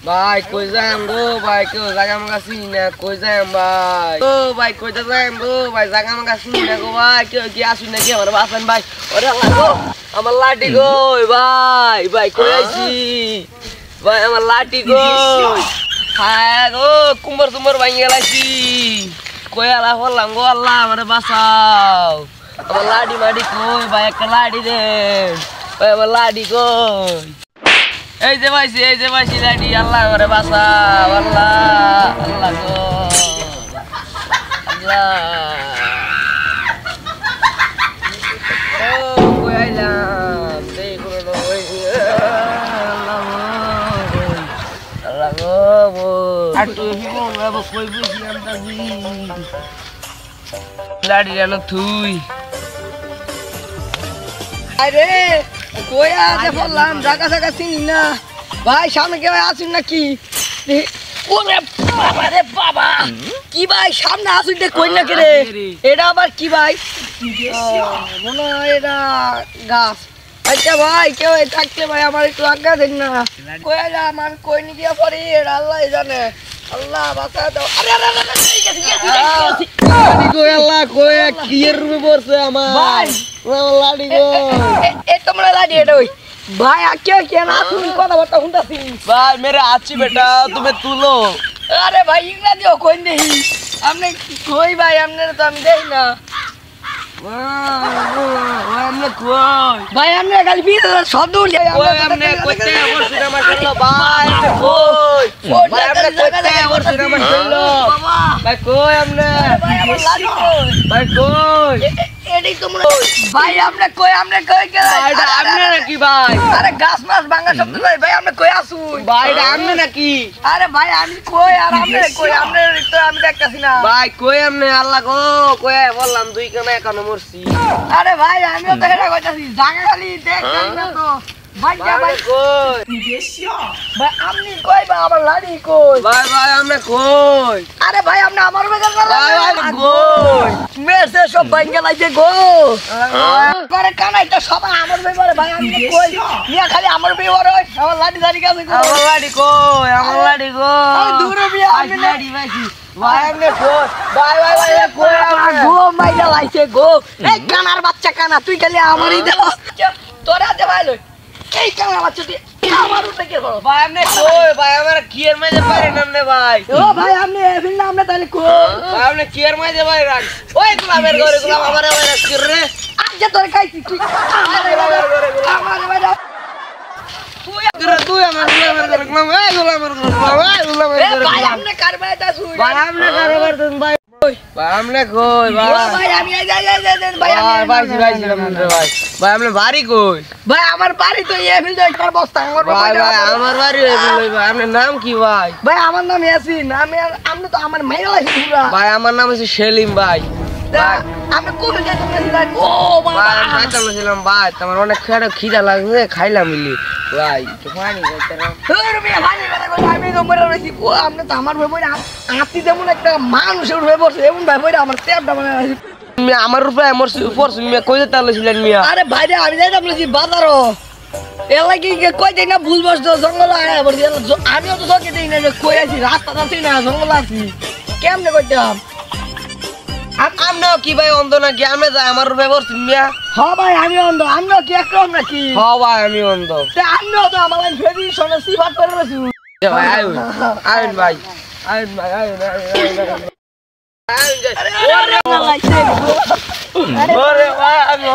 ভাই কই যাম গো ভাই কেউ জায়গা আমাকে চিনি না কই যাম ভাই ও ভাই কইতে যাম গো ভাই জায়গা আমাকে চিনি না গো ভাই কেউ কি আসুন নাকি আমার বাসেন ভাই ওরে আল্লাহ গো আমার লাঠি গো ভাই ভাই কই আইছি ভাই আমার লাঠি গো হ্যাঁ গো কুমর ভাঙি গেলাইছি কই আলা হলাম গো আল্লাহ আমারে বাঁচাও আমার লাঠি মাটি কই ভাই একটা লাঠি দেন ভাই আমার লাঠি কই এই যে ভাইছি লাঠি আল্লাহ আমারে বাঁচাও আল্লাহ আল্লাহ গো আল্লাহ ও কই আইলাম দেই কোনো আল্লাহ গো আর তুই জীবন বাবা কই বুঝি আমরা লাঠি জানো তুই আরে কই আছে বললাম জায়গা চিনি না ভাই সামনে কেউ আসুন নাকি ওরে বাবা রে বাবা কি ভাই সামনে আসুন রে কই না রে এটা আবার কি ভাই মনে হয় এটা গাছ আচ্ছা ভাই কেউ থাকলে ভাই আমার একটু আজ্ঞা দেন না কই আলাম আমি কই নি গিয়া পড়ি এটা আল্লাহ জানে আল্লাহ বাঁচা দাও আরে আরে আরে কই আল্লাহ কই কি এর রূপে পড়ছে আমার ভাই লাঠি গো এ তোমরা লাঠি এটা ওই ভাই কে কে না তুমি কথা বলতে শুনতাছি ভাই মেরে আছি বেটা তুমি তুলো আরে ভাই ইংরেজিও কই নেই আপনি কই ভাই আপনারা তো আমি দেই না আমনে কই ভাই আপনি খালি বিয়ে শব্দ উঠে কই আমনে কইতে বলছিস আমার চলো ভাই কই ভাই আমনে কইতে বলছিস আমার চলো ভাই কই আমনে ভাই আমার লাঠি কই ভাই কই এডি তোমরা ভাই আপনি কই কে এটা আমনে নাকি ভাই আরে গাছ মাছ ভাঙা শব্দ ভাই ভাই আপনি কই আসুন ভাই এটা আমনে নাকি আরে ভাই আমি কই আর আপনি কই আপনি তো আমি দেখতাছি না ভাই কই আমনে আল্লাহ গো কই বললাম দুই কানা এখনো মরছি আরে ভাই আমিও তো হেরা কইতাছি জায়গা খালি দেখতাম না তো ভাই ভাই কই ভাই আপনি কই বা আমার লাড়ি কই ভাই আমনে কই আরে ভাই আপনি আমার বেগার ভাই কই মেসে সব ভাঙ্গা লাইছে গো করে কানাইটা সবাই আমার বেগারে ভাই আমি কই মিয়া খালি আমার বেগারে আমার লাড়ি দাঁড়ি কাছে গো আমার লাঠি কই আমার লাঠি কই আরে দূরে মিয়া আমি লাঠি ভাইছি ভাই আমনে কই ভাই কই আমার গো মাইরা লাইছে গো এই কানার বাচ্চা কানা তুই খালি আমারই দাও তোরা দে ভাই লই এই কানার বাচ্চা তুই আমার উপরে কে করো ভাই আমনে কই ভাই আমার কিয়ের মাঝে পারে নামনে ভাই ও ভাই আপনি এফিল না আমরা তাহলে কই ভাই আমনে কিয়ের মাঝে ভাই রাখ ওই গোলামের ঘরে গোলাম আমারে ভাই রাখ রে আজ তোর খাইছি তুই আমারে ভাই তুই আমার ঘরে গোলাম এই গোলামের ঘরে গোলামের ঘরে ভাই আপনি কারবাই তা শুই ভাই আমনে কারবার দেন ভাই ভাই আমনে কই ভাই ভাই আমি যাই ভাই ভাই ভাই আমনে বাড়ি কই ভাই আমার বাড়ি তো এফিল যাই কর বস্তা আমার ভাই আমার বাড়ি ভাই আপনার নাম কি ভাই ভাই আমার নাম ইয়াসিন আমি তো আমার মাইরা লাইছি পুরা ভাই আমার নাম হচ্ছে সেলিম ভাই আমি কোনে যাই তোমরা ও বাবা ভাই আমি খাইতাম ভাই তোমার অনেক খিদা লাগছে খাইলাম মিলি ভাই একটু পানি খাইতাম তোর মিয়া ভাই আমি তো মরে রইছি ও আপনি তো আমার ভাই আতি যেমন একটা মানুষের ভাই বসে এমন ভাই বইরা আমার টেপটা মানে আমার রূপে আমার পরশু মিয়া কই যেতে আলছিলেন মিয়া আরে ভাই রে আমি যাইতাম বলেছি বাজারও এলা কি কই দেই না ভুল বস জঙ্গল আয়া বলছি আমিও তো সকে দেই না কই আছি রাস্তা যাচ্ছি না জঙ্গল আছি কেমনে কইতাম আমরাও কি ভাই অন্ধ নাকি আমি যাই আমার রূপে পরশু মিয়া হ্যাঁ ভাই আমি অন্ধ আমিও কি একরকম নাকি হ ভাই আমি অন্ধ আমিও তো আমার ফেরি শোনে সিফাত করে রয়েছি ভাই আইন ভাই আইন ভাই আইন ওরে ভাই আমি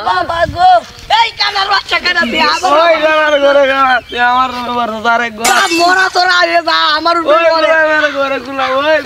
বাবা গো এই কানার বাচ্চা কানা দিয়া ওই আমার ঘরে আমার রোজারে গো মরা তোরা আগে যা আমার উপরে ওই ঘরে গুলা ওই